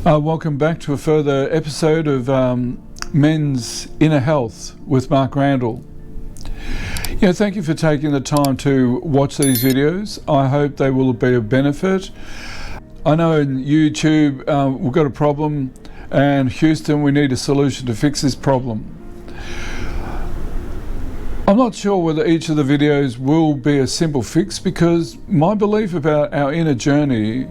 Welcome back to a further episode of Men's Inner Health with Mark Randall. Thank you for taking the time to watch these videos. I hope they will be of benefit. I know in YouTube we've got a problem, and Houston, we need a solution to fix this problem. I'm not sure whether each of the videos will be a simple fix, because my belief about our inner journey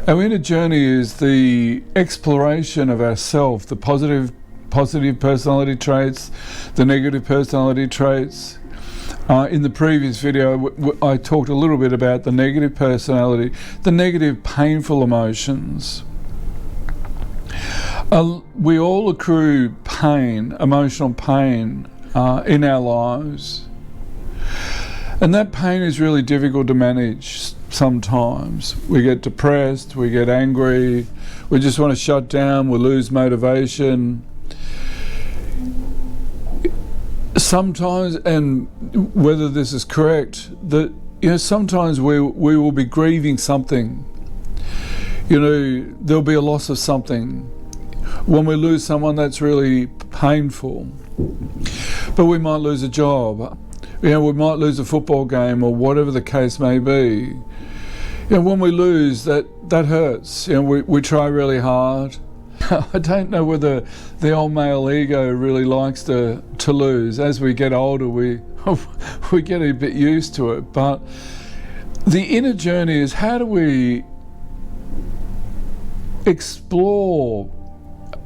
is the exploration of ourself, the positive personality traits, the negative personality traits. In the previous video, I talked a little bit about the negative personality, the negative painful emotions. We all accrue pain, emotional pain, in our lives, and that pain is really difficult to manage. Sometimes we get depressed, we get angry, we just want to shut down, we lose motivation. Sometimes, and whether this is correct, that sometimes we will be grieving something. There'll be a loss of something. When we lose someone, that's really painful. But we might lose a job, we might lose a football game, or whatever the case may be. When we lose, that hurts. We try really hard. I don't know whether the old male ego really likes to lose. As we get older, we get a bit used to it. But the inner journey is, how do we explore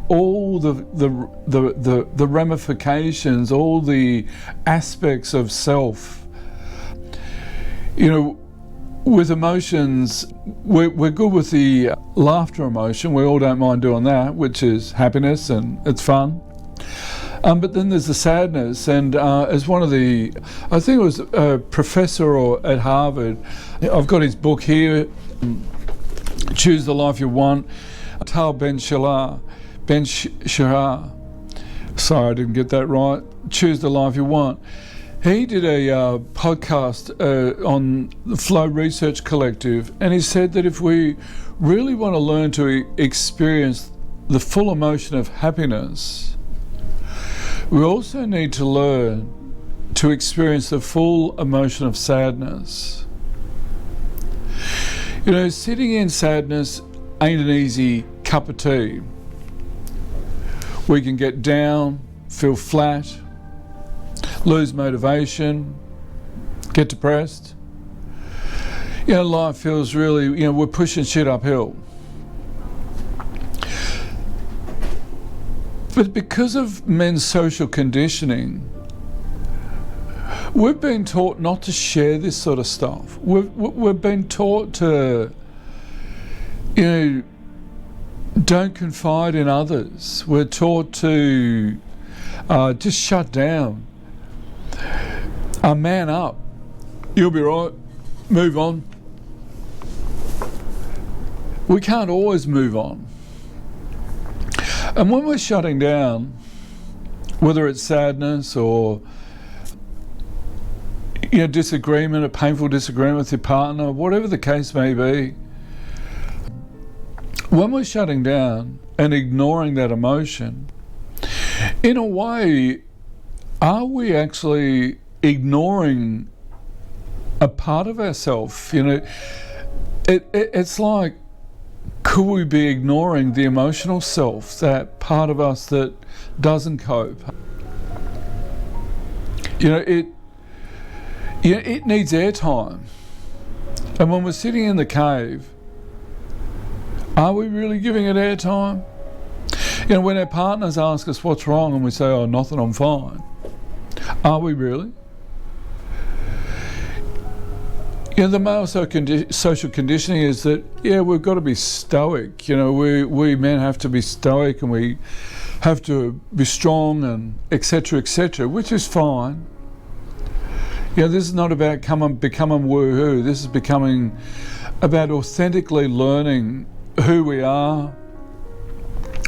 all the ramifications, all the aspects of self. With emotions, we're good with the laughter emotion. We all don't mind doing that, which is happiness, and it's fun. But then there's the sadness, and as one of the, I think it was a professor at Harvard, I've got his book here, Choose the Life You Want, Tal Ben-Shahar, sorry I didn't get that right, Choose the Life You Want. He did a podcast on the Flow Research Collective, and he said that if we really want to learn to experience the full emotion of happiness, we also need to learn to experience the full emotion of sadness. Sitting in sadness ain't an easy cup of tea. We can get down, feel flat, lose motivation, get depressed. Life feels really, we're pushing shit uphill. But because of men's social conditioning, we've been taught not to share this sort of stuff. We've been taught to, don't confide in others. We're taught to just shut down. Man up. You'll be right. Move on. We can't always move on. And when we're shutting down, whether it's sadness or disagreement, a painful disagreement with your partner, whatever the case may be, when we're shutting down and ignoring that emotion, in a way, are we actually ignoring a part of ourselves? It's like, could we be ignoring the emotional self, that part of us that doesn't cope? It needs airtime. And when we're sitting in the cave, are we really giving it airtime? When our partners ask us what's wrong and we say, oh, nothing, I'm fine. Are we really? The male social conditioning is that, we've got to be stoic. We men have to be stoic, and we have to be strong, and etc., which is fine. This is not about becoming woohoo. This is becoming about authentically learning who we are,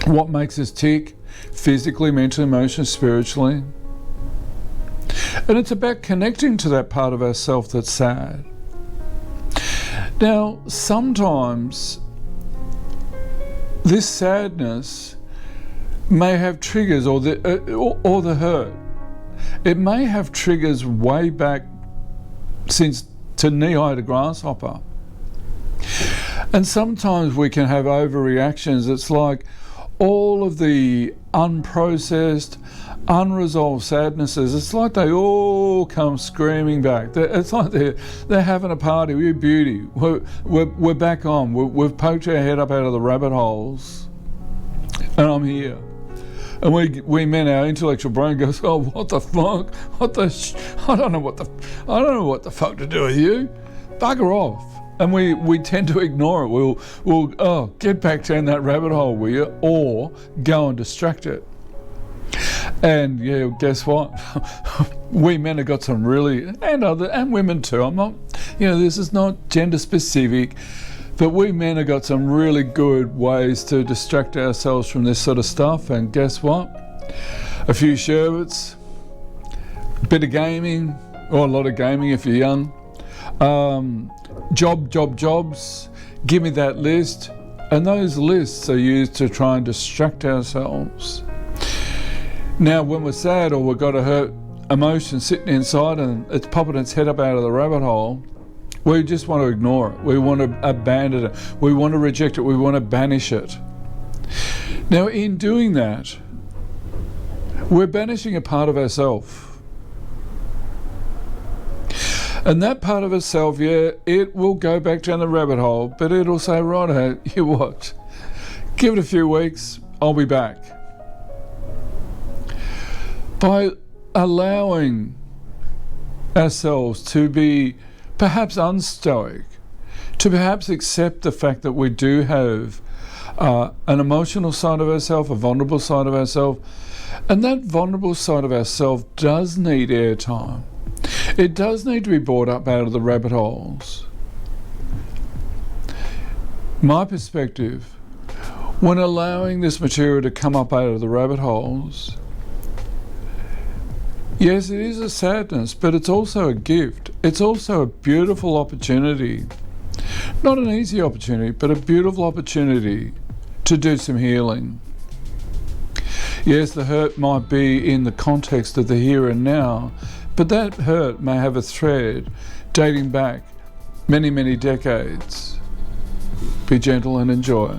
what makes us tick, physically, mentally, emotionally, spiritually. And it's about connecting to that part of ourself that's sad. Now, sometimes this sadness may have triggers, or the hurt. It may have triggers way back since to knee-high to grasshopper. And sometimes we can have overreactions. It's like all of the unprocessed, unresolved sadnesses, it's like they all come screaming back. It's like they're having a party. We're beauty. We're back on. We've poked our head up out of the rabbit holes, and I'm here. And we men, our intellectual brain goes, oh, what the fuck? I don't know what the fuck to do with you. Bugger off. And we tend to ignore it. We'll get back down that rabbit hole, will you? Or go and distract it. And yeah, guess what? We men have got some really, and women too. I'm not, this is not gender specific, but we men have got some really good ways to distract ourselves from this sort of stuff. And guess what? A few sherbets, a bit of gaming, or a lot of gaming if you're young. Jobs. Give me that list. And those lists are used to try and distract ourselves. Now, when we're sad or we've got a hurt emotion sitting inside and it's popping its head up out of the rabbit hole, we just want to ignore it. We want to abandon it. We want to reject it. We want to banish it. Now, in doing that, we're banishing a part of ourselves. And that part of itself, it will go back down the rabbit hole, but it'll say, right, you what? Give it a few weeks, I'll be back. By allowing ourselves to be perhaps unstoic, to perhaps accept the fact that we do have an emotional side of ourselves, a vulnerable side of ourselves, and that vulnerable side of ourselves does need airtime. It does need to be brought up out of the rabbit holes. My perspective, when allowing this material to come up out of the rabbit holes, yes, it is a sadness, but it's also a gift. It's also a beautiful opportunity. Not an easy opportunity, but a beautiful opportunity to do some healing. Yes, the hurt might be in the context of the here and now, but that hurt may have a thread dating back many, many decades. Be gentle and enjoy.